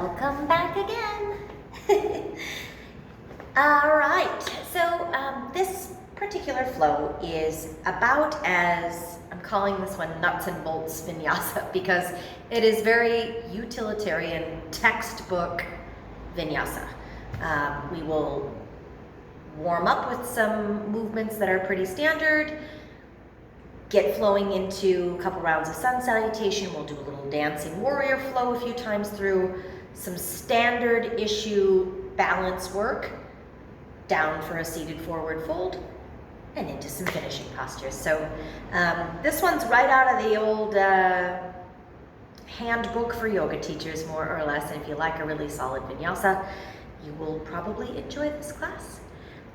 Welcome back again. All right, so this particular flow is about as, I'm calling this one nuts and bolts vinyasa because it is very utilitarian textbook vinyasa. We will warm up with some movements that are pretty standard, get flowing into a couple rounds of sun salutation. We'll do a little dancing warrior flow a few times through, some standard issue balance work, down for a seated forward fold, and into some finishing postures. So this one's right out of the old handbook for yoga teachers, more or less. And if you like a really solid vinyasa, you will probably enjoy this class.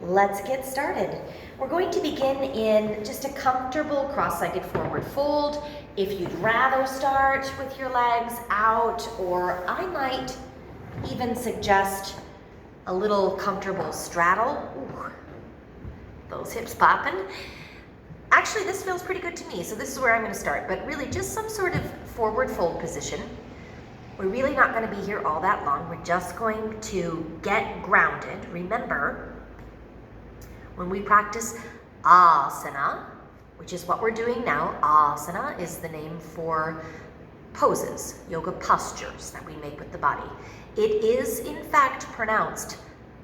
Let's get started. We're going to begin in just a comfortable cross-legged forward fold. If you'd rather start with your legs out, or I might even suggest a little comfortable straddle. Ooh, those hips popping. Actually, this feels pretty good to me, so this is where I'm going to start, but really just some sort of forward fold position. We're really not going to be here all that long. We're just going to get grounded. Remember, when we practice asana, which is what we're doing now, asana is the name for poses, yoga postures that we make with the body. It is in fact pronounced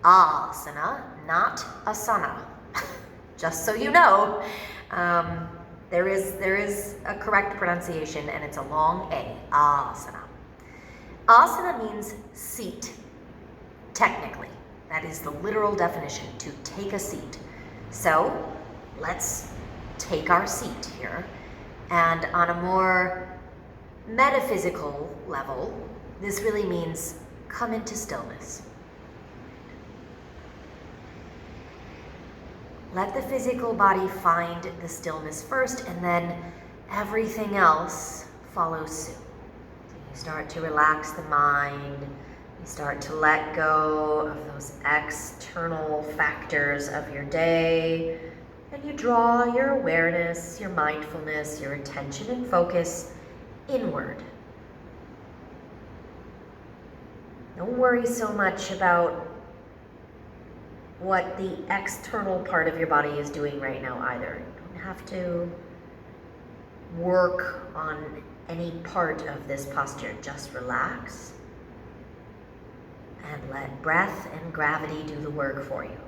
asana, not asana. Just so you know, there is a correct pronunciation, and it's a long A, asana. Asana means seat, technically. That is the literal definition, to take a seat. So let's take our seat here. And on a more metaphysical level, this really means come into stillness. Let the physical body find the stillness first, and then everything else follows suit. So you start to relax the mind. You start to let go of those external factors of your day, and you draw your awareness, your mindfulness, your attention and focus inward. Don't worry so much about what the external part of your body is doing right now either. You don't have to work on any part of this posture. Just relax and let breath and gravity do the work for you.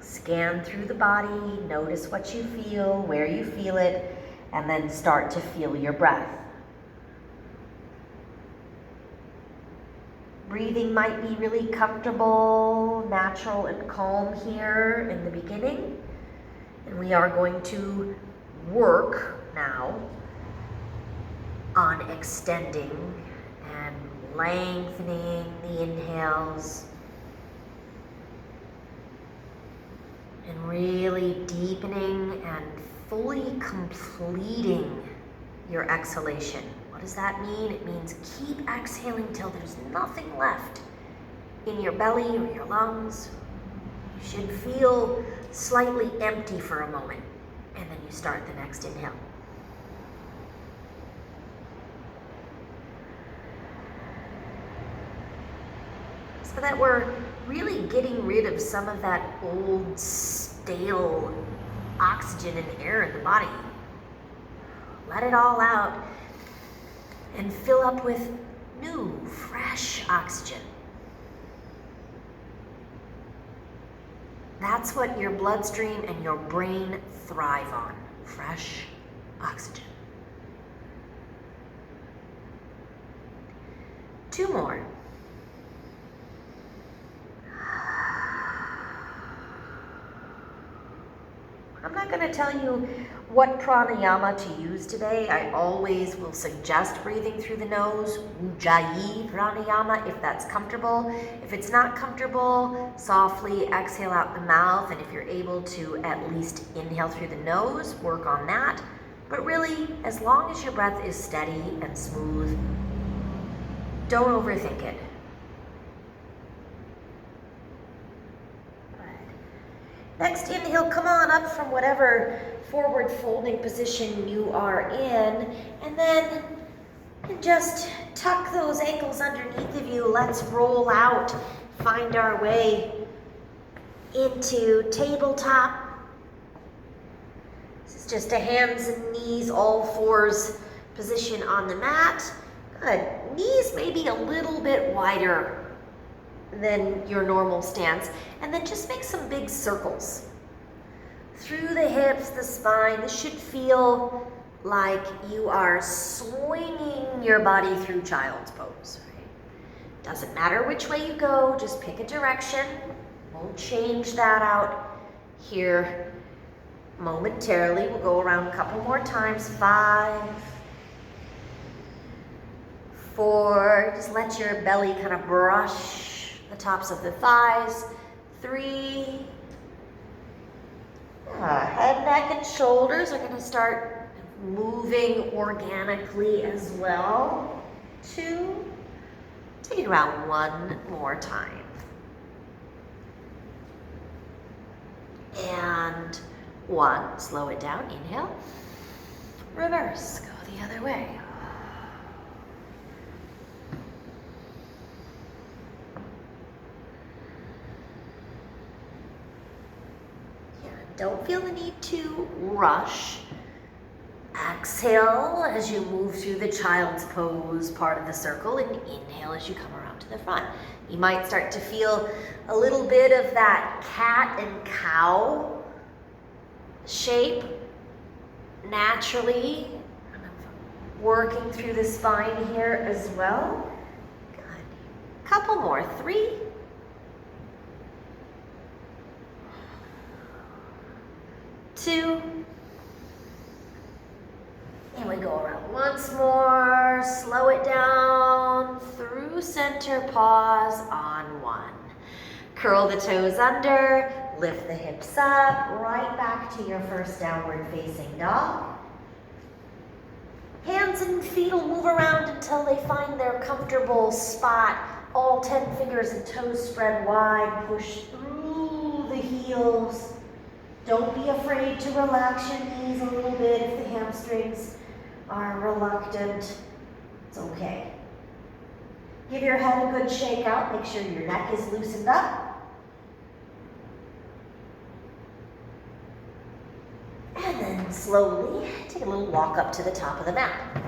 Scan through the body, notice what you feel, where you feel it, and then start to feel your breath. Breathing might be really comfortable, natural, and calm here in the beginning. And we are going to work now on extending and lengthening the inhales and really deepening and fully completing your exhalation. What does that mean? It means keep exhaling till there's nothing left in your belly or your lungs. You should feel slightly empty for a moment, and then you start the next inhale. So that we're really getting rid of some of that old, stale oxygen and air in the body. Let it all out and fill up with new, fresh oxygen. That's what your bloodstream and your brain thrive on, fresh oxygen. 2 more. I'm not going to tell you what pranayama to use today. I always will suggest breathing through the nose, Ujjayi pranayama, if that's comfortable. If it's not comfortable, softly exhale out the mouth, and if you're able to at least inhale through the nose, work on that. But really, as long as your breath is steady and smooth, don't overthink it. Next inhale, come on up from whatever forward folding position you are in, and then And just tuck those ankles underneath of you. Let's roll out, find our way into tabletop. This is just a hands and knees, all fours position on the mat. Good. Knees maybe a little bit wider than your normal stance. And then just make some big circles through the hips, the spine. This should feel like you are swinging your body through child's pose. Right? Doesn't matter which way you go, just pick a direction. We'll change that out here momentarily. We'll go around a couple more times. 5, 4, just let your belly kind of brush the tops of the thighs. 3, head, neck, and shoulders are going to start moving organically as well. 2, take it around one more time. And 1, slow it down, inhale, reverse, go the other way. Don't feel the need to rush. Exhale as you move through the child's pose part of the circle, and inhale as you come around to the front. You might start to feel a little bit of that cat and cow shape naturally, kind of working through the spine here as well. Good. Couple more. 3, 2, and we go around once more. Slow it down through center, pause on 1. Curl the toes under, lift the hips up, right back to your first downward facing dog. Hands and feet will move around until they find their comfortable spot. All 10 fingers and toes spread wide, push through the heels. Don't be afraid to relax your knees a little bit if the hamstrings are reluctant. It's okay. Give your head a good shake out. Make sure your neck is loosened up. And then slowly take a little walk up to the top of the mat.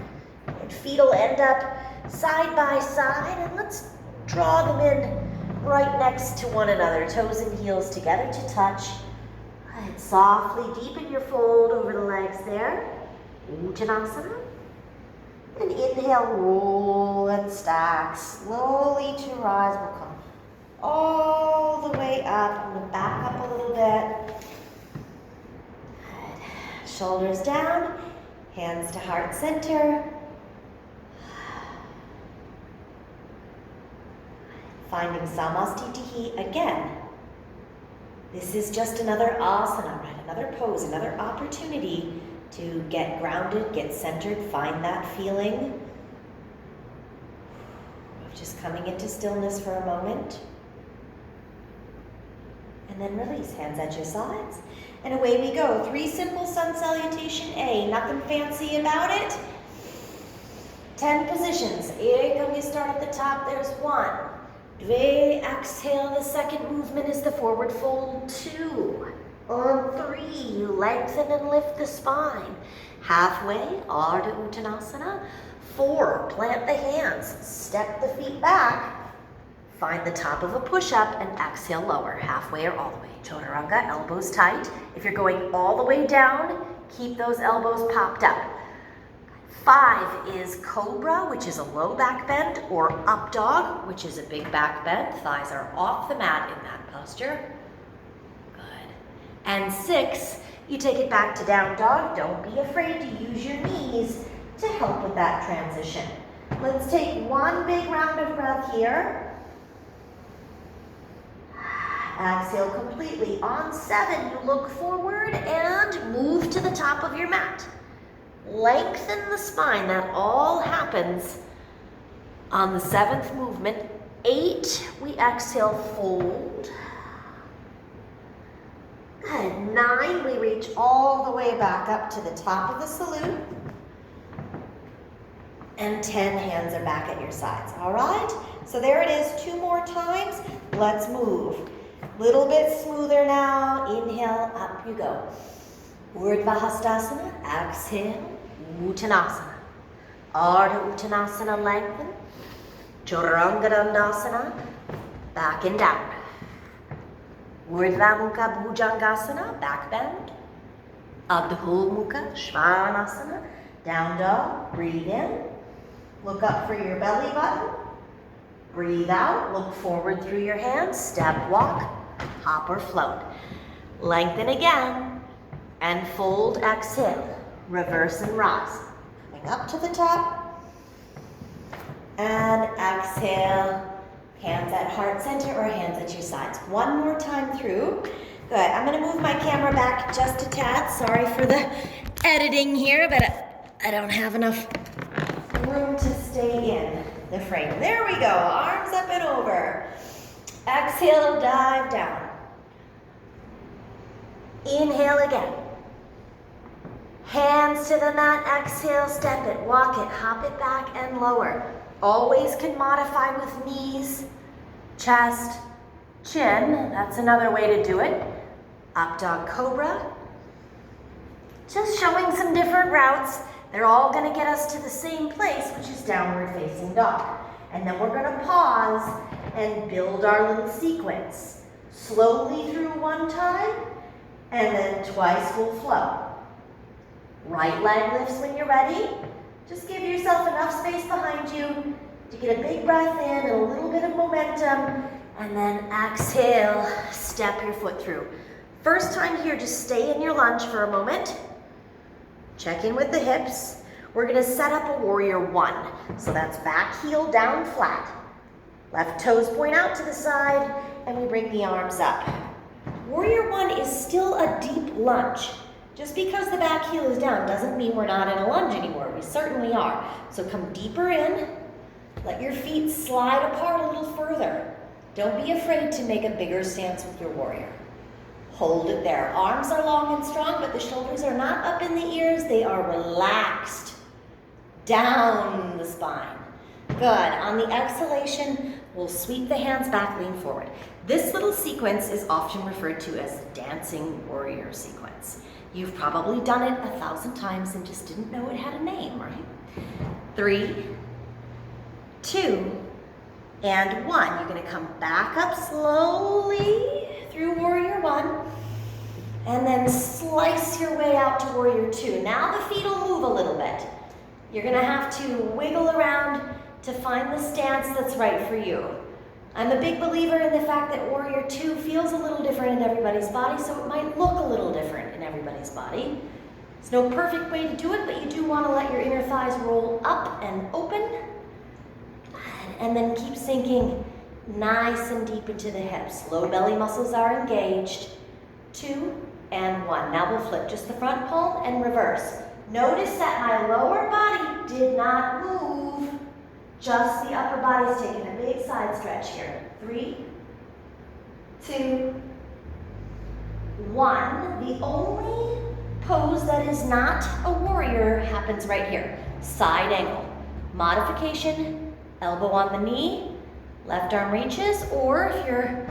And feet will end up side by side, and let's draw them in right next to one another. Toes and heels together to touch. And softly deepen your fold over the legs there. Uttanasana. And inhale, roll and stack. Slowly to rise. We'll come all the way up. I'm going to back up a little bit. Good. Shoulders down. Hands to heart center. Finding Samastitihi again. This is just another asana, right? Another pose, another opportunity to get grounded, get centered, find that feeling of just coming into stillness for a moment. And then release, hands at your sides. And away we go. 3 simple sun salutation A, nothing fancy about it. 10 positions. You start at the top, there's 1. Dve, exhale, the second movement is the forward fold. 2. On 3, you lengthen and lift the spine. Halfway, Ardha Uttanasana. 4, plant the hands, step the feet back. Find the top of a push-up and exhale lower, halfway or all the way. Chaturanga, elbows tight. If you're going all the way down, keep those elbows popped up. 5 is Cobra, which is a low back bend, or Up Dog, which is a big back bend. Thighs are off the mat in that posture. Good. And 6, you take it back to Down Dog. Don't be afraid to use your knees to help with that transition. Let's take one big round of breath here. Exhale completely. On 7, you look forward and move to the top of your mat. Lengthen the spine. That all happens on the 7th movement. 8, we exhale, fold. Good. 9, we reach all the way back up to the top of the salute. and 10 hands are back at your sides. All right? So there it is, 2 more times. Let's move. Little bit smoother now. Inhale, up you go. Uttha Hasta. Exhale, Uttanasana. Ardha Uttanasana, lengthen. Chaturanga Dandasana, back and down. Urdhva Mukha Bhujangasana, back bend. Adho Mukha Svanasana, down dog, breathe in. Look up for your belly button. Breathe out, look forward through your hands, step, walk, hop or float. Lengthen again, and fold, exhale. Reverse and rise. Coming up to the top, and exhale. Hands at heart center or hands at your sides. 1 more time through. Good, I'm gonna move my camera back just a tad. Sorry for the editing here, but I don't have enough room to stay in the frame. There we go, arms up and over. Exhale, dive down. Inhale again. Hands to the mat, exhale, step it, walk it, hop it back and lower. Always can modify with knees, chest, chin. That's another way to do it. Up dog cobra. Just showing some different routes. They're all gonna get us to the same place, which is downward facing dog. And then we're gonna pause and build our little sequence. Slowly through 1 time, and then twice we'll flow. Right leg lifts when you're ready. Just give yourself enough space behind you to get a big breath in and a little bit of momentum, and then exhale, step your foot through. First time here, just stay in your lunge for a moment. Check in with the hips. We're gonna set up a warrior 1. So that's back heel down flat. Left toes point out to the side, and we bring the arms up. Warrior 1 is still a deep lunge. Just because the back heel is down doesn't mean we're not in a lunge anymore. We certainly are. So come deeper in. Let your feet slide apart a little further. Don't be afraid to make a bigger stance with your warrior. Hold it there. Arms are long and strong, but the shoulders are not up in the ears. They are relaxed down the spine. Good. On the exhalation, we'll sweep the hands back, lean forward. This little sequence is often referred to as the dancing warrior sequence. You've probably done it 1,000 times and just didn't know it had a name, right? 3, 2, and 1. You're gonna come back up slowly through warrior 1, and then slice your way out to warrior 2. Now the feet will move a little bit. You're gonna have to wiggle around to find the stance that's right for you. I'm a big believer in the fact that warrior 2 feels a little different in everybody's body, so it might look a little different in everybody's body. There's no perfect way to do it, but you do want to let your inner thighs roll up and open, and then keep sinking nice and deep into the hips. Low belly muscles are engaged. 2 and 1. Now we'll flip just the front palm and reverse. Notice that my lower body did not move. Just the upper body's taking a big side stretch here. 3, 2, 1. The only pose that is not a warrior happens right here. Side angle. Modification, elbow on the knee, left arm reaches, or if you're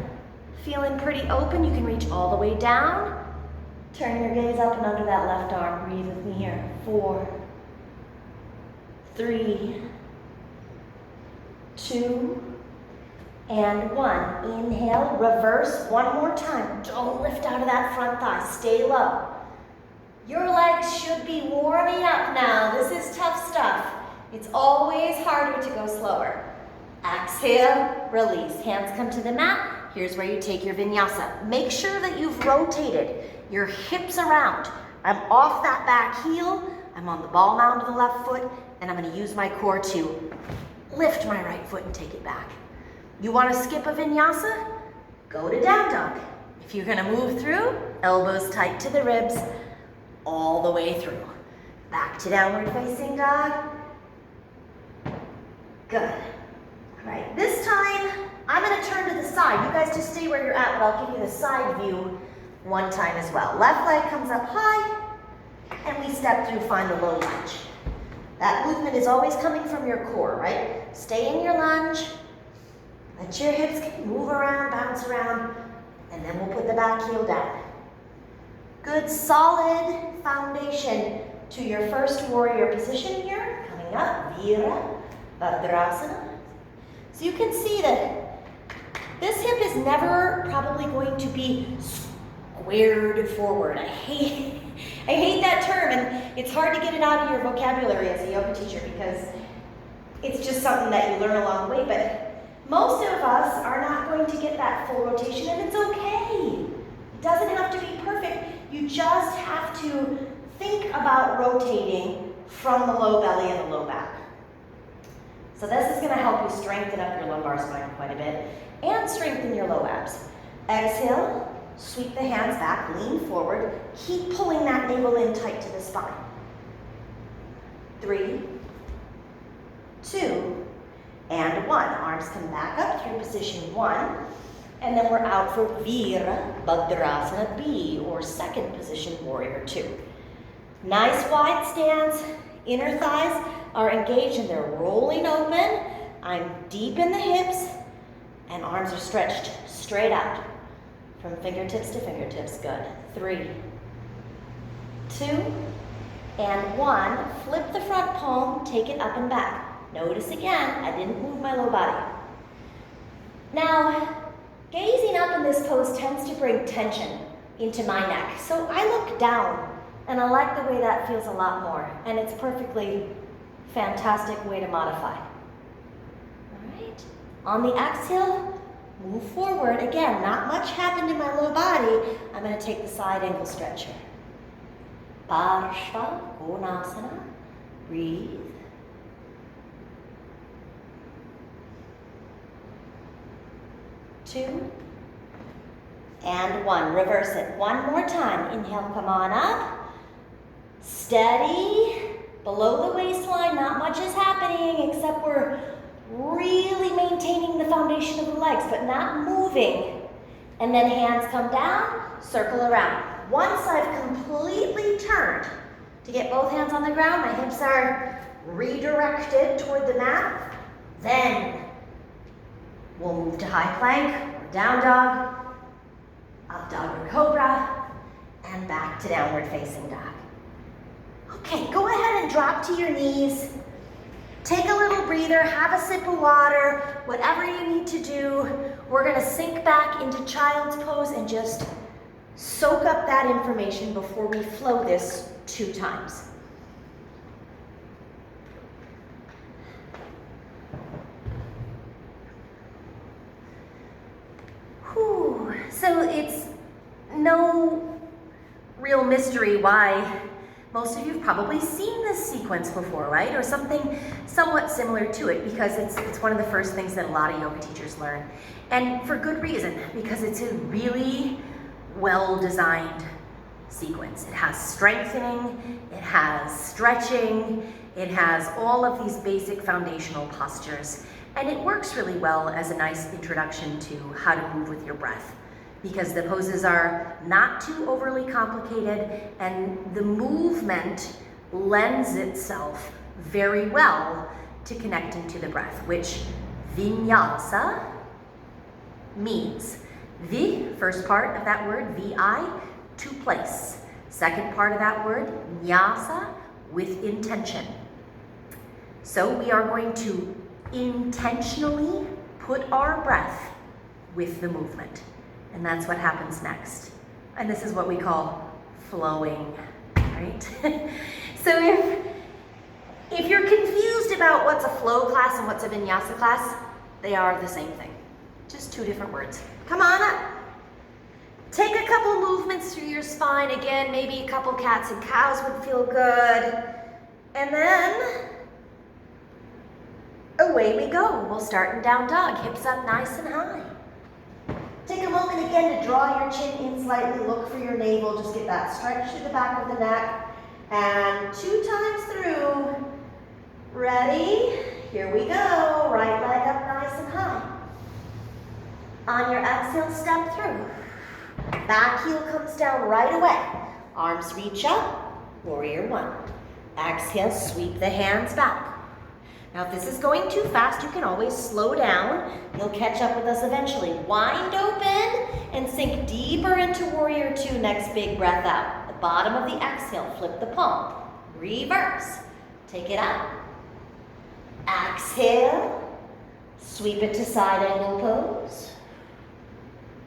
feeling pretty open, you can reach all the way down. Turn your gaze up and under that left arm. Breathe with me here. 4, 3, 2, and 1. Inhale, reverse 1 more time. Don't lift out of that front thigh. Stay low. Your legs should be warming up now. This is tough stuff. It's always harder to go slower. Exhale, release. Hands come to the mat. Here's where you take your vinyasa. Make sure that you've rotated your hips around. I'm off that back heel. I'm on the ball mound of the left foot, and I'm gonna use my core to lift my right foot and take it back. You wanna skip a vinyasa? Go to down dog. If you're gonna move through, elbows tight to the ribs, all the way through. Back to downward facing dog. Good. All right, this time, I'm gonna turn to the side. You guys just stay where you're at, but I'll give you the side view 1 time as well. Left leg comes up high, and we step through, find the low lunge. That movement is always coming from your core, right? Stay in your lunge. Let your hips move around, bounce around, and then we'll put the back heel down. Good solid foundation to your first warrior position here. Coming up, Virabhadrasana. So you can see that this hip is never probably going to be squared forward. I hate that term, and it's hard to get it out of your vocabulary as a yoga teacher because it's just something that you learn along the way, but most of us are not going to get that full rotation, and it's okay. It doesn't have to be perfect. You just have to think about rotating from the low belly and the low back. So this is going to help you strengthen up your lumbar spine quite a bit and strengthen your low abs. Exhale, sweep the hands back, lean forward. Keep pulling that navel in tight to the spine. 3, 2, and 1. Arms come back up through position 1. And then we're out for Virabhadrasana B, or second position, warrior 2. Nice wide stance. Inner thighs are engaged and they're rolling open. I'm deep in the hips and arms are stretched straight out from fingertips to fingertips. Good. 3, 2, and 1. Flip the front palm, take it up and back. Notice again, I didn't move my low body. Now, gazing up in this pose tends to bring tension into my neck. So I look down and I like the way that feels a lot more. And it's perfectly fantastic way to modify. All right. On the exhale, move forward. Again, not much happened in my low body. I'm going to take the side angle stretch here. Parshva Konasana. Breathe. 2, and 1. Reverse it. One more time. Inhale, come on up. Steady. Below the waistline, not much is happening except we're really maintaining the foundation of the legs, but not moving. And then hands come down, circle around. Once I've completely turned to get both hands on the ground, my hips are redirected toward the mat, then we'll move to high plank, or down dog, up dog or cobra, and back to downward facing dog. Okay, go ahead and drop to your knees. Take a little breather, have a sip of water, whatever you need to do. We're gonna sink back into child's pose and just soak up that information before we flow this 2 times. Whew. So it's no real mystery why most of you have probably seen this sequence before, right? Or something somewhat similar to it, because it's one of the first things that a lot of yoga teachers learn. And for good reason, because it's a really well-designed sequence. It has strengthening, it has stretching, it has all of these basic foundational postures. And it works really well as a nice introduction to how to move with your breath, because the poses are not too overly complicated and the movement lends itself very well to connecting to the breath, which Vinyasa means. The first part of that word, VI, to place. Second part of that word, Nyasa, with intention. So we are going to intentionally put our breath with the movement. And that's what happens next. And this is what we call flowing, right? So if you're confused about what's a flow class and what's a vinyasa class, they are the same thing. Just 2 different words. Come on up. Take a couple movements through your spine. Again, maybe a couple cats and cows would feel good. And then away we go. We'll start in down dog. Hips up nice and high. Take a moment again to draw your chin in slightly, look for your navel, just get that stretch to the back of the neck. And 2 times through. Ready? Here we go. Right leg up nice and high. On your exhale, step through. Back heel comes down right away. Arms reach up, warrior 1. Exhale, sweep the hands back. Now, if this is going too fast, you can always slow down. You'll catch up with us eventually. Wind open and sink deeper into warrior two. Next big breath out. The bottom of the exhale, flip the palm. Reverse. Take it up. Exhale. Sweep it to side angle pose.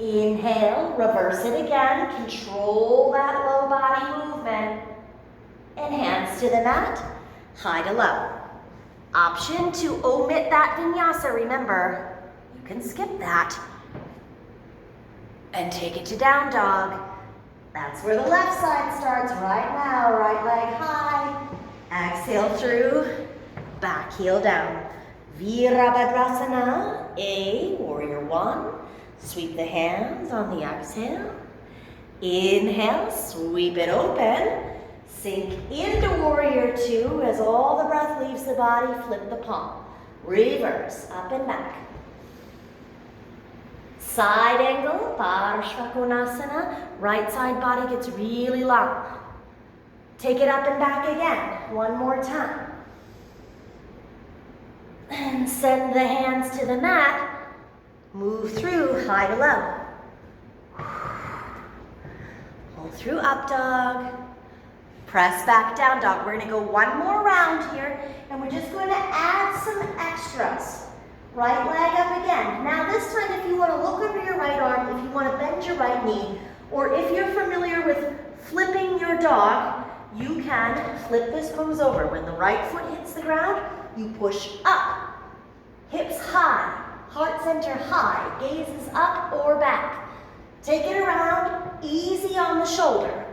Inhale, reverse it again. Control that low body movement. And hands to the mat, high to low. Option to omit that vinyasa, remember, you can skip that. And take it to down dog. That's where the left side starts right now, right leg high. Exhale through, back heel down. Virabhadrasana, A, warrior one. Sweep the hands on the exhale. Inhale, sweep it open. Sink into warrior two as all the breath leaves the body, flip the palm. Reverse, up and back. Side angle, Parshvakonasana. Right side body gets really long. Take it up and back again, one more time. And send the hands to the mat. Move through, high to low. Hold through up dog. Press back down dog. We're gonna go one more round here, and we're just going to add some extras. Right leg up again. Now this time, if you want to look over your right arm, if you want to bend your right knee, or if you're familiar with flipping your dog, you can flip this pose over. When the right foot hits the ground, you push up. Hips high. Heart center high, gazes up or back. Take it around, easy on the shoulder,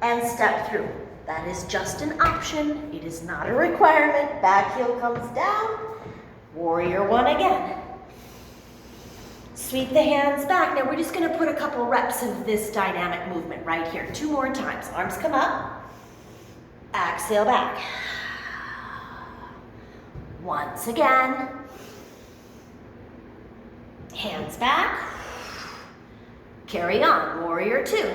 and step through. That is just an option. It is not a requirement. Back heel comes down. Warrior one again. Sweep the hands back. Now we're just going to put a couple reps of this dynamic movement right here. 2 more times. Arms come up. Exhale back. Once again. Hands back. Carry on. Warrior two.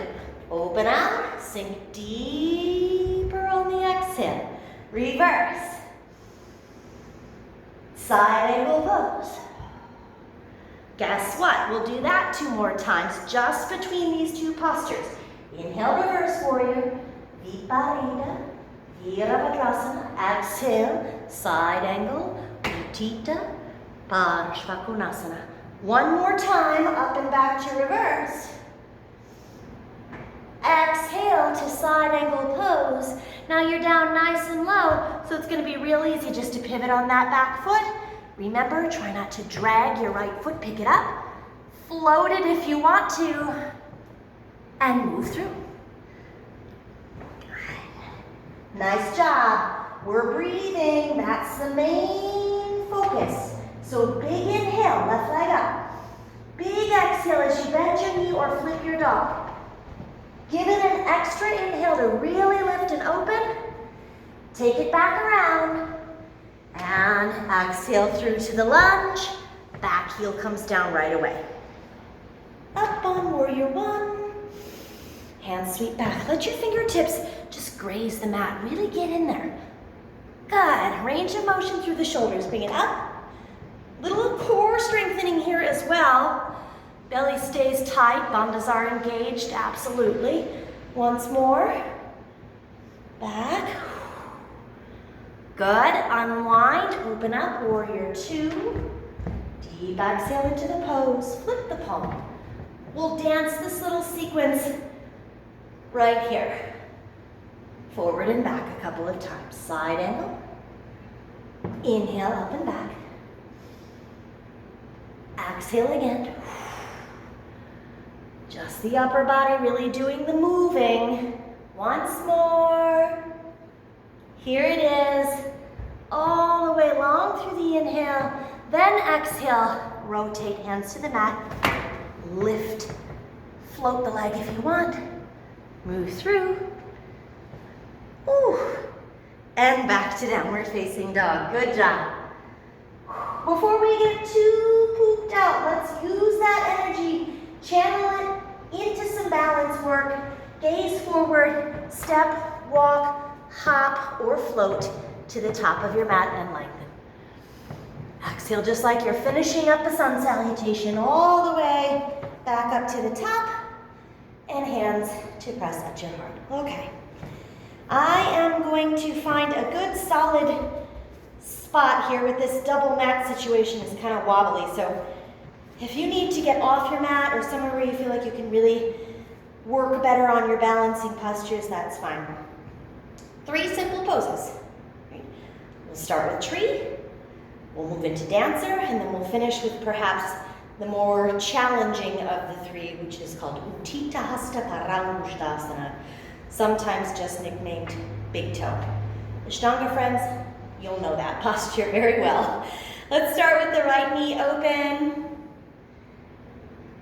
Open out. Sink deeper on the exhale. Reverse. Side angle pose. Guess what? We'll do that 2 more times just between these 2 postures. Inhale, reverse warrior. Viparita. Virabhadrasana. Exhale. Side angle. Uttha Hasta. 1 more time, up and back to reverse. Exhale to side angle pose. Now you're down nice and low, so it's going to be real easy just to pivot on that back foot. Remember, try not to drag your right foot, pick it up. Float it if you want to, and move through. Good. Nice job. We're breathing. That's the main focus. So big inhale, left leg up. Big exhale as you bend your knee or flip your dog. Give it an extra inhale to really lift and open. Take it back around. And exhale through to the lunge. Back heel comes down right away. Up on warrior one. Hands sweep back. Let your fingertips just graze the mat. Really get in there. Good. Range of motion through the shoulders. Bring it up. Little core strengthening here as well. Belly stays tight, bandhas are engaged, absolutely. Once more. Back. Good. Unwind, open up, warrior two. Deep exhale into the pose. Flip the palm. We'll dance this little sequence right here. Forward and back a couple of times. Side angle. Inhale, up and back. Exhale again. Just the upper body really doing the moving. Once more. Here it is. All the way long through the inhale. Then exhale. Rotate hands to the mat. Lift. Float the leg if you want. Move through. Ooh. And back to downward facing dog. Good job. Before we get too pooped out, let's use that energy, channel it into some balance work. Gaze forward, step, walk, hop or float to the top of your mat and lengthen. Exhale just like you're finishing up the sun salutation all the way back up to the top, and hands to press at your heart. Okay. I am going to find a good solid spot here with this double mat situation. Is kind of wobbly, so if you need to get off your mat or somewhere where you feel like you can really work better on your balancing postures, that's fine. 3 simple poses. We'll start with tree, we'll move into dancer, and then we'll finish with perhaps the more challenging of the 3, which is called Uttha Hasta, Tadasana, sometimes just nicknamed Big Toe. Ashtanga friends, you'll know that posture very well. Let's start with the right knee open,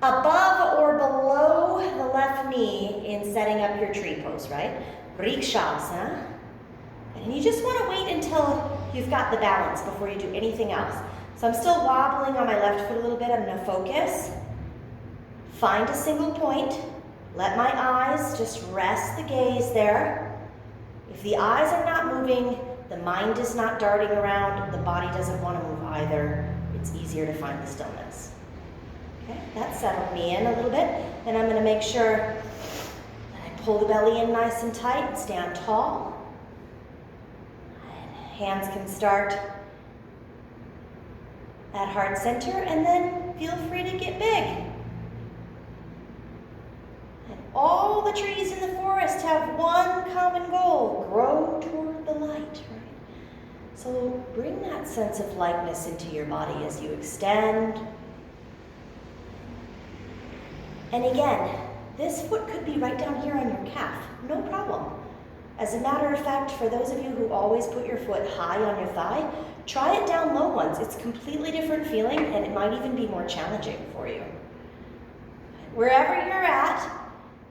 above or below the left knee in setting up your tree pose, right? Vrikshasana. And you just want to wait until you've got the balance before you do anything else. So I'm still wobbling on my left foot a little bit. I'm going to focus. Find a single point. Let my eyes just rest the gaze there. If the eyes are not moving, the mind is not darting around, the body doesn't want to move either, it's easier to find the stillness. Okay, that settled me in a little bit. Then I'm going to make sure that I pull the belly in nice and tight, stand tall. Hands can start at heart center, and then feel free to get big. And all the trees in the forest have one common goal: grow toward the light, right? So bring that sense of lightness into your body as you extend. And again, this foot could be right down here on your calf, no problem. As a matter of fact, for those of you who always put your foot high on your thigh, try it down low once. It's a completely different feeling, and it might even be more challenging for you. Wherever you're at,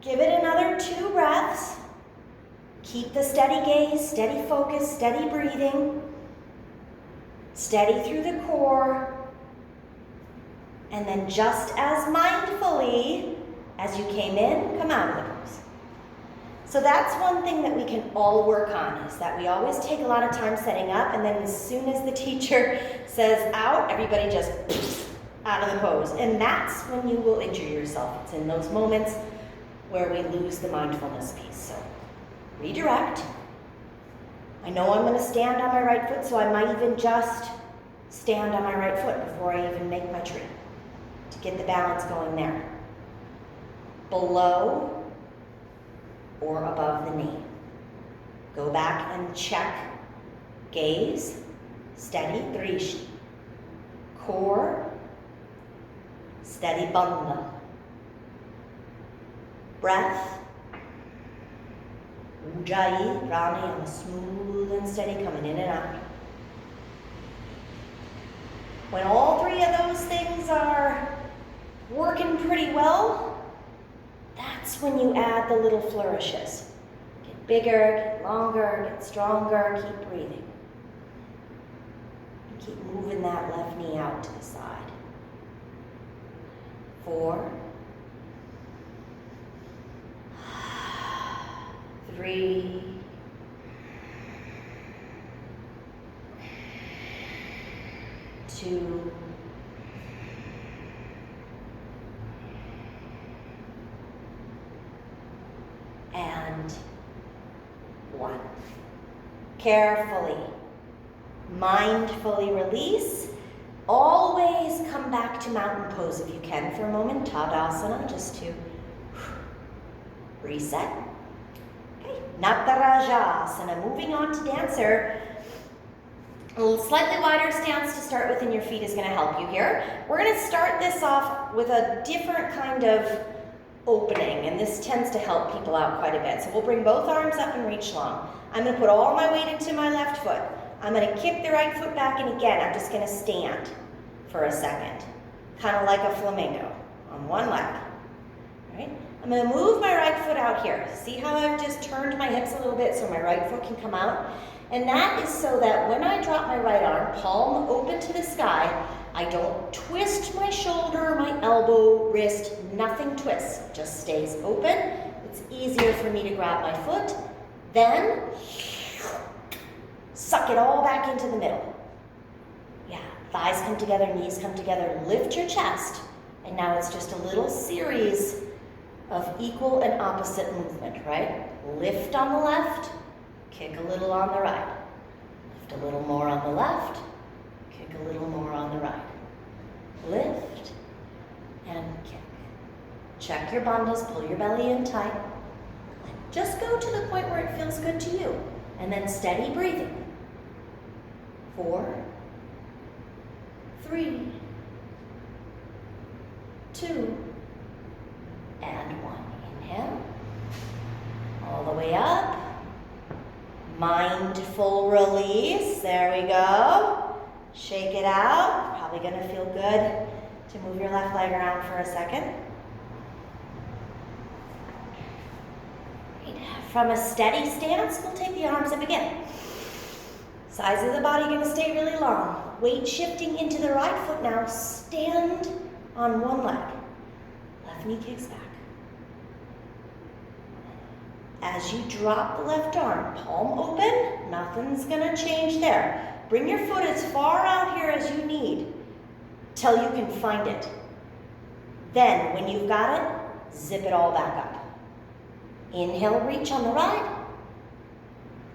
give it another 2 breaths. Keep the steady gaze, steady focus, steady breathing. Steady through the core. And then just as mindfully as you came in, come out of the pose. So that's one thing that we can all work on, is that we always take a lot of time setting up, and then as soon as the teacher says out, everybody just out of the pose. And that's when you will injure yourself. It's in those moments where we lose the mindfulness piece. So redirect. I know I'm going to stand on my right foot, so I might even just stand on my right foot before I even make my tree to get the balance going there. Below or above the knee. Go back and check. Gaze, steady, drishti. Core, steady, bandha. Breath, ujjayi, pranayama, smooth and steady, coming in and out. When all 3 of those things are working pretty well, that's when you add the little flourishes. Get bigger, get longer, get stronger, keep breathing. And keep moving that left knee out to the side. 4, 3, 2, and 1. Carefully, mindfully release. Always come back to mountain pose if you can for a moment. Tadasana, just to reset. Okay, Natarajasana. Moving on to dancer. A little slightly wider stance to start with in your feet is going to help you here. We're going to start this off with a different kind of opening, and this tends to help people out quite a bit. So we'll bring both arms up and reach long. I'm going to put all my weight into my left foot. I'm going to kick the right foot back, and again, I'm just going to stand for a second, kind of like a flamingo on one leg. All right? I'm going to move my right foot out here. See how I've just turned my hips a little bit so my right foot can come out? And that is so that when I drop my right arm, palm open to the sky, I don't twist my shoulder, my elbow, wrist, nothing twists. It just stays open. It's easier for me to grab my foot. Then Suck it all back into the middle. Yeah, thighs come together, knees come together. Lift your chest. And now it's just a little series of equal and opposite movement, right? Lift on the left, kick a little on the right. Lift a little more on the left, kick a little more on the right. Lift and kick. Check your bandhas, pull your belly in tight. Just go to the point where it feels good to you. And then steady breathing. 4, 3, 2, and 1. Inhale. All the way up. Mindful release. There we go. Shake it out. Probably going to feel good to move your left leg around for a second. From a steady stance, we'll take the arms up again. Sides of the body going to stay really long. Weight shifting into the right foot now. Stand on one leg. Left knee kicks back. As you drop the left arm, palm open, nothing's going to change there. Bring your foot as far out here as you need till you can find it. Then, when you've got it, zip it all back up. Inhale, reach on the right.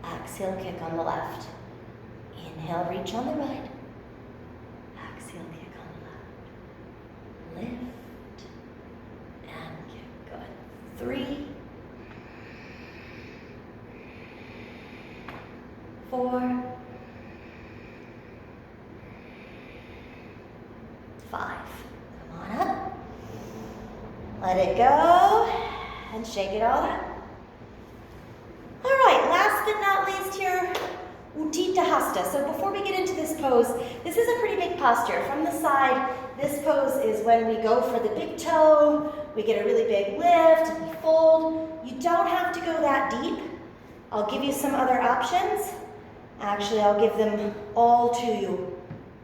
Exhale, kick on the left. Inhale, reach on the right. Exhale, kick on the left. Lift and kick. Good. 3, 4, 5. Come on up. Let it go. And shake it all up. All right, last but not least here, Uttha Hasta. So before we get into this pose, this is a pretty big posture. From the side, this pose is when we go for the big toe, we get a really big lift, we fold. You don't have to go that deep. I'll give you some other options. Actually, I'll give them all to you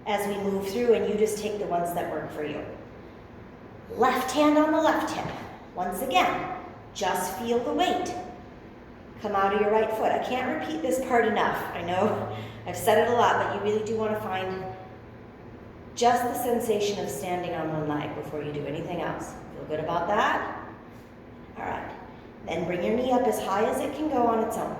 as we move through, and you just take the ones that work for you. Left hand on the left hip. Once again, just feel the weight come out of your right foot. I can't repeat this part enough. I know I've said it a lot, but you really do want to find just the sensation of standing on one leg before you do anything else. Feel good about that? All right. Then bring your knee up as high as it can go on its own.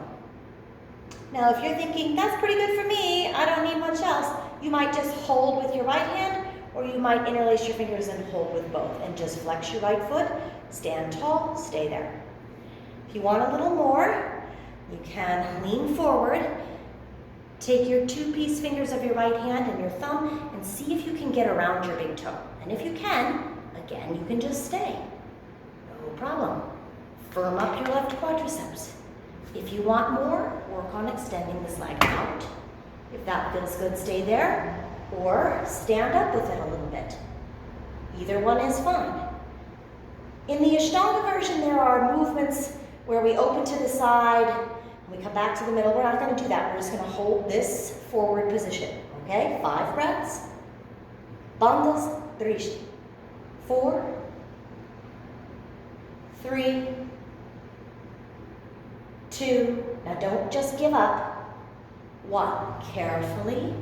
Now, if you're thinking, that's pretty good for me, I don't need much else, you might just hold with your right hand, or you might interlace your fingers and hold with both, and just flex your right foot, stand tall, stay there. If you want a little more, you can lean forward, take your 2-piece fingers of your right hand and your thumb, and see if you can get around your big toe. And if you can, again, you can just stay. No problem. Firm up your left quadriceps. If you want more, work on extending this leg out. If that feels good, stay there, or stand up with it a little bit. Either one is fine. In the Ashtanga version, there are movements where we open to the side, and we come back to the middle. We're not going to do that. We're just going to hold this forward position. Okay? 5 breaths. Bandhas, drishti. 4, 3, 2. Now don't just give up. 1. Carefully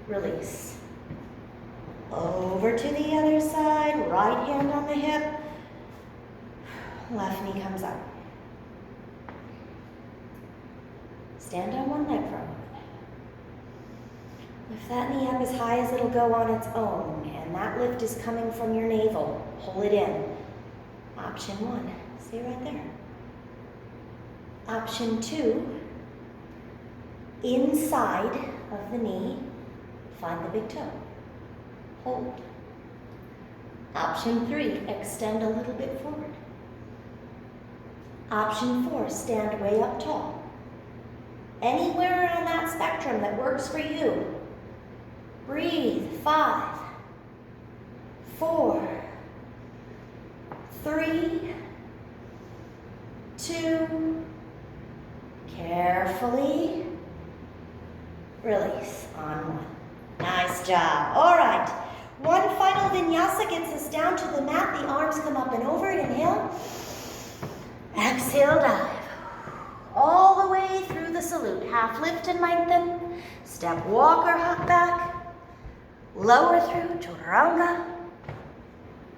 release. Over to the other side. Right hand on the hip. Left knee comes up. Stand on one leg for a moment. Lift that knee up as high as it'll go on its own, and that lift is coming from your navel. Pull it in. Option 1, stay right there. Option 2, inside of the knee, find the big toe. Hold. Option 3, extend a little bit forward. Option 4, stand way up tall. Anywhere on that spectrum that works for you. Breathe. 5, 4, 3, 2, carefully release on 1. Nice job. All right. One final vinyasa gets us down to the mat. The arms come up and over. Inhale. Exhale, dive. All the way through the salute. half lift and lengthen. Step walk or hop back. Lower through, chaturanga.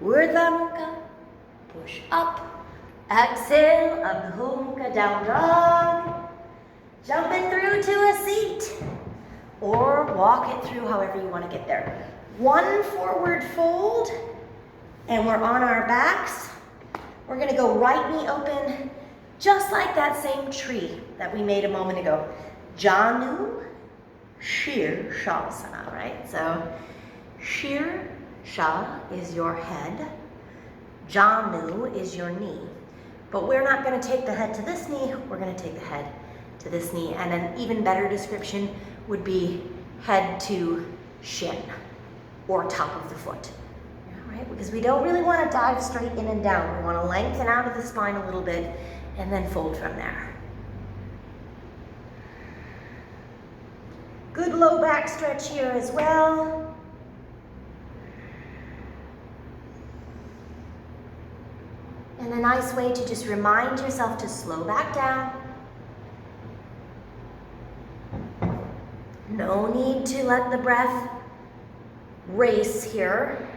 Urdhva Mukha, push up. Exhale, Adho Mukha, down dog. Jumping through to a seat. Or walk it through however you want to get there. One forward fold, and we're on our backs. We're gonna go right knee open, just like that same tree that we made a moment ago. Janu, Shir, Shavasana, right? So, Shir, Sha is your head. Janu is your knee. But we're not gonna take the head to this knee, we're gonna take the head to this knee. And an even better description would be head to shin, or top of the foot. Right? Because we don't really want to dive straight in and down. We want to lengthen out of the spine a little bit and then fold from there. Good low back stretch here as well. And a nice way to just remind yourself to slow back down. No need to let the breath race here.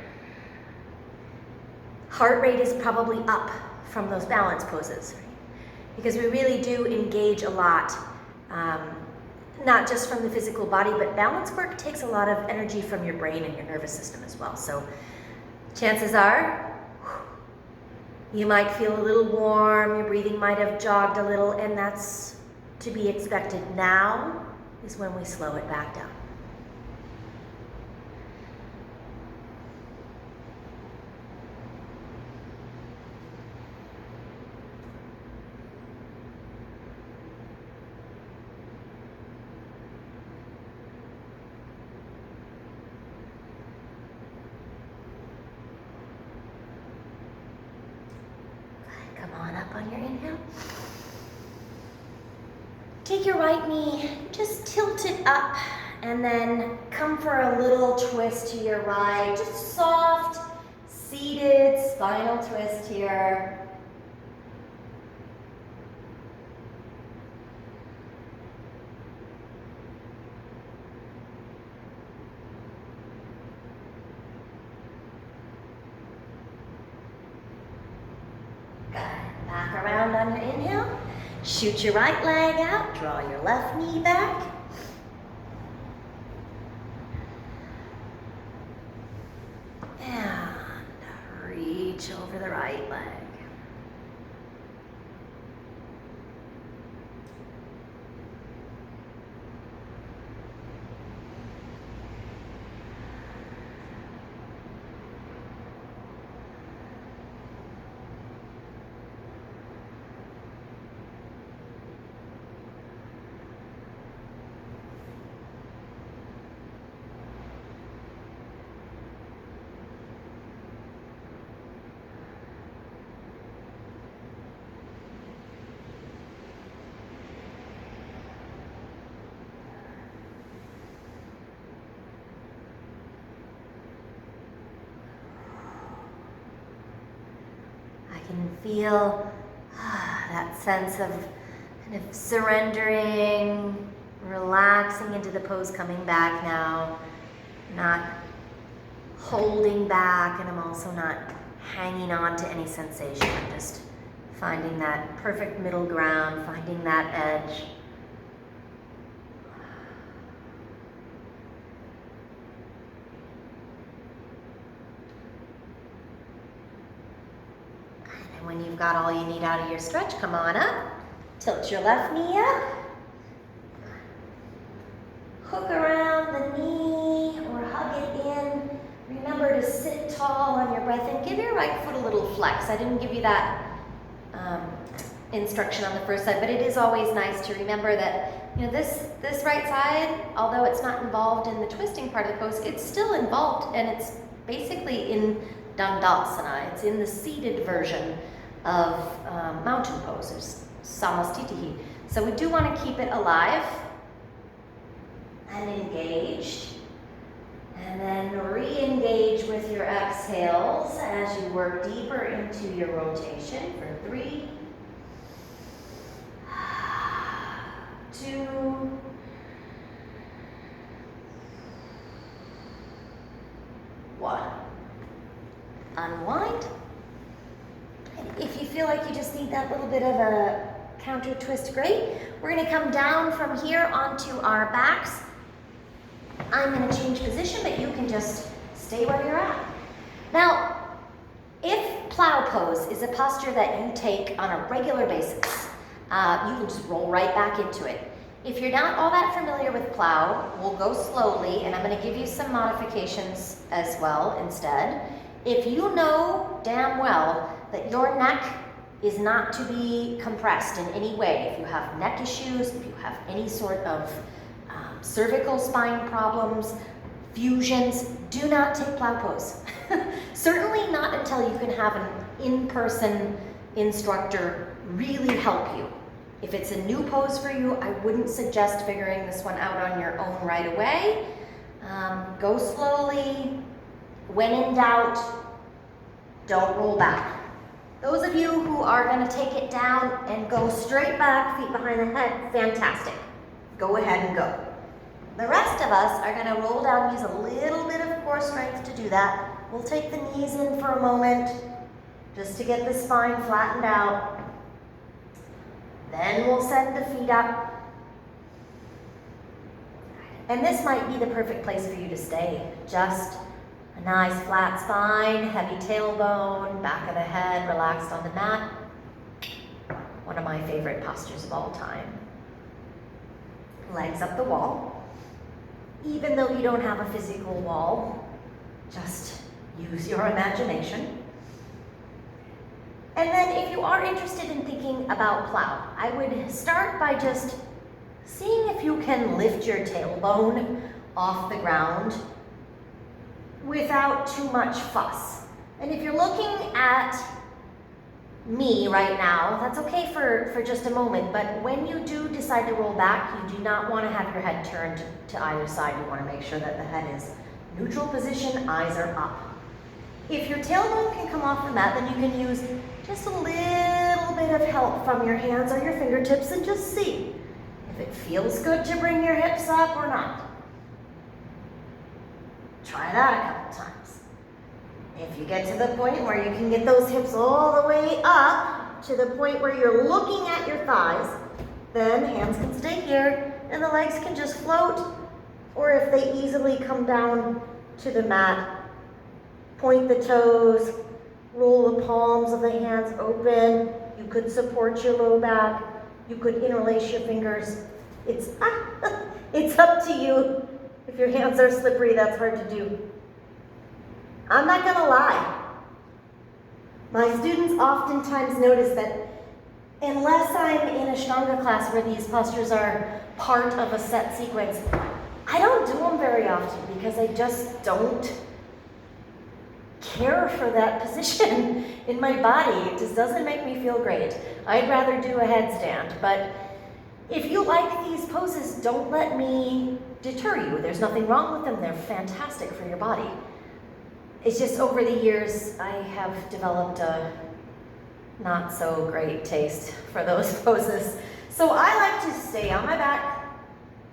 Heart rate is probably up from those balance poses, right? Because we really do engage a lot, not just from the physical body, but balance work takes a lot of energy from your brain and your nervous system as well. So chances are you might feel a little warm, your breathing might have jogged a little, and that's to be expected. Now is when we slow it back down. Come on up on your inhale. Take your right knee, just tilt it up, and then come for a little twist to your right. Just soft, seated, spinal twist here. Back around on your inhale. Shoot your right leg out. Draw your left knee back. And reach over the right leg. Can feel that sense of kind of surrendering, relaxing into the pose, coming back now, not holding back, and I'm also not hanging on to any sensation. I'm just finding that perfect middle ground, finding that edge. When you've got all you need out of your stretch, come on up. Tilt your left knee up. Hook around the knee or hug it in. Remember to sit tall on your breath and give your right foot a little flex. I didn't give you that instruction on the first side, but it is always nice to remember that, you know, this right side, although it's not involved in the twisting part of the pose, it's still involved, and it's basically in Tadasana. It's in the seated version of mountain poses, samastitihi. So we do want to keep it alive and engaged. And then re-engage with your exhales as you work deeper into your rotation for 3, 2, need that little bit of a counter twist, great. We're gonna come down from here onto our backs. I'm gonna change position, but you can just stay where you're at. Now, if plow pose is a posture that you take on a regular basis, you can just roll right back into it. If you're not all that familiar with plow, we'll go slowly, and I'm gonna give you some modifications as well instead. If you know damn well that your neck is not to be compressed in any way, if you have neck issues, if you have any sort of cervical spine problems, fusions, do not take plow pose. Certainly not until you can have an in-person instructor really help you. If it's a new pose for you, I wouldn't suggest figuring this one out on your own right away. Go slowly. When in doubt, don't roll back. Those of you who are going to take it down and go straight back, feet behind the head, fantastic. Go ahead and go. The rest of us are going to roll down, use a little bit of core strength to do that. We'll take the knees in for a moment, just to get the spine flattened out. Then we'll send the feet up. And this might be the perfect place for you to stay. Just a nice flat spine, heavy tailbone, back of the head relaxed on the mat. One of my favorite postures of all time. Legs up the wall. Even though you don't have a physical wall, just use your imagination. And then if you are interested in thinking about plow, I would start by just seeing if you can lift your tailbone off the ground without too much fuss. And if you're looking at me right now, that's okay for just a moment, but when you do decide to roll back, you do not want to have your head turned to either side. You want to make sure that the head is neutral position, eyes are up. If your tailbone can come off the mat, then you can use just a little bit of help from your hands or your fingertips and just see if it feels good to bring your hips up or not. Try that a couple times. If you get to the point where you can get those hips all the way up to the point where you're looking at your thighs, then hands can stay here and the legs can just float, or if they easily come down to the mat, point the toes, roll the palms of the hands open. You could support your low back. You could interlace your fingers. It's up to you. If your hands are slippery, that's hard to do. I'm not gonna lie. My students oftentimes notice that unless I'm in a Ashtanga class where these postures are part of a set sequence, I don't do them very often because I just don't care for that position in my body. It just doesn't make me feel great. I'd rather do a headstand, but if you like these poses, don't let me deter you. There's nothing wrong with them. They're fantastic for your body. It's just over the years, I have developed a not so great taste for those poses. So I like to stay on my back.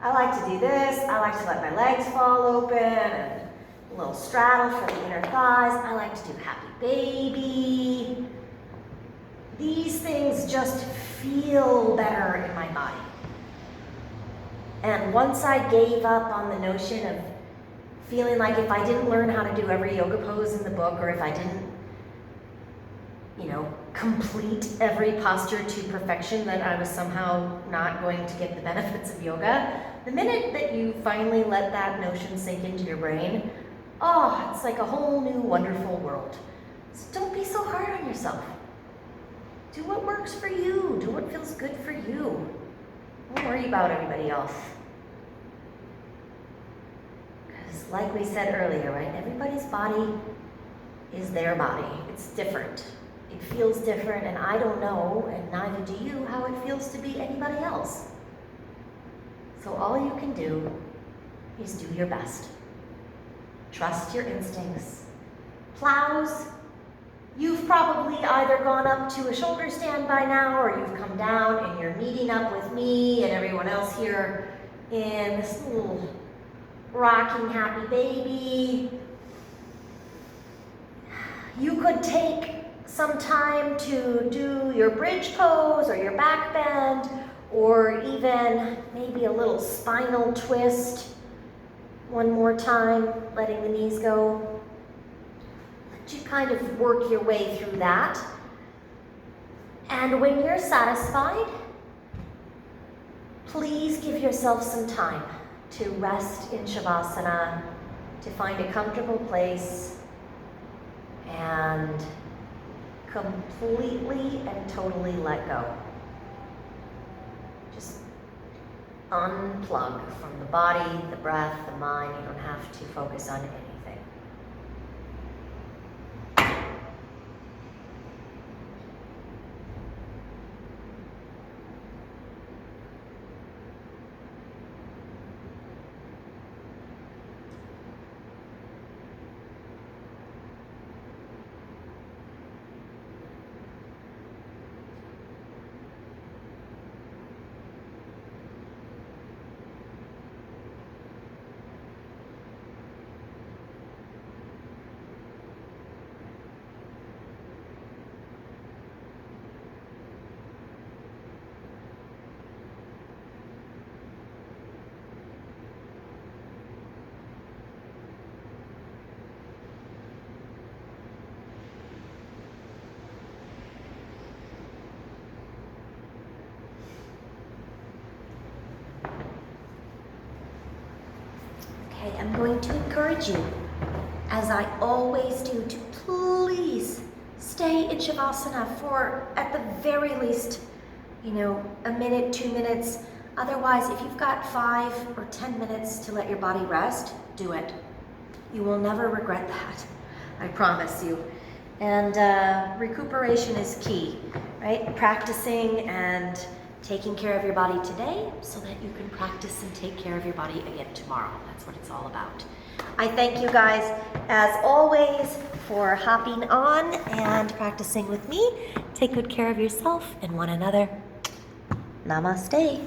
I like to do this. I like to let my legs fall open and a little straddle for the inner thighs. I like to do happy baby. These things just feel better in my body. And once I gave up on the notion of feeling like if I didn't learn how to do every yoga pose in the book, or if I didn't, complete every posture to perfection, that I was somehow not going to get the benefits of yoga, the minute that you finally let that notion sink into your brain, it's like a whole new wonderful world. So don't be so hard on yourself. Do what works for you. Do what feels good for you. Don't worry about everybody else. Because like we said earlier, right, everybody's body is their body. It's different. It feels different, and I don't know, and neither do you, how it feels to be anybody else. So all you can do is do your best. Trust your instincts. Plows, you've probably either gone up to a shoulder stand by now, or you've come down and you're meeting up with me and everyone else here in this little rocking happy baby. You could take some time to do your bridge pose or your back bend, or even maybe a little spinal twist. One more time, letting the knees go. Let you kind of work your way through that. And when you're satisfied, please give yourself some time to rest in Shavasana, to find a comfortable place, and completely and totally let go. Just unplug from the body, the breath, the mind. You don't have to focus on anything. I'm going to encourage you, as I always do, to please stay in Shavasana for, at the very least, a minute, 2 minutes. Otherwise, if you've got 5 or 10 minutes to let your body rest, do it. You will never regret that, I promise you. And recuperation is key, right? Practicing and taking care of your body today so that you can practice and take care of your body again tomorrow. That's what it's all about. I thank you guys, as always, for hopping on and practicing with me. Take good care of yourself and one another. Namaste.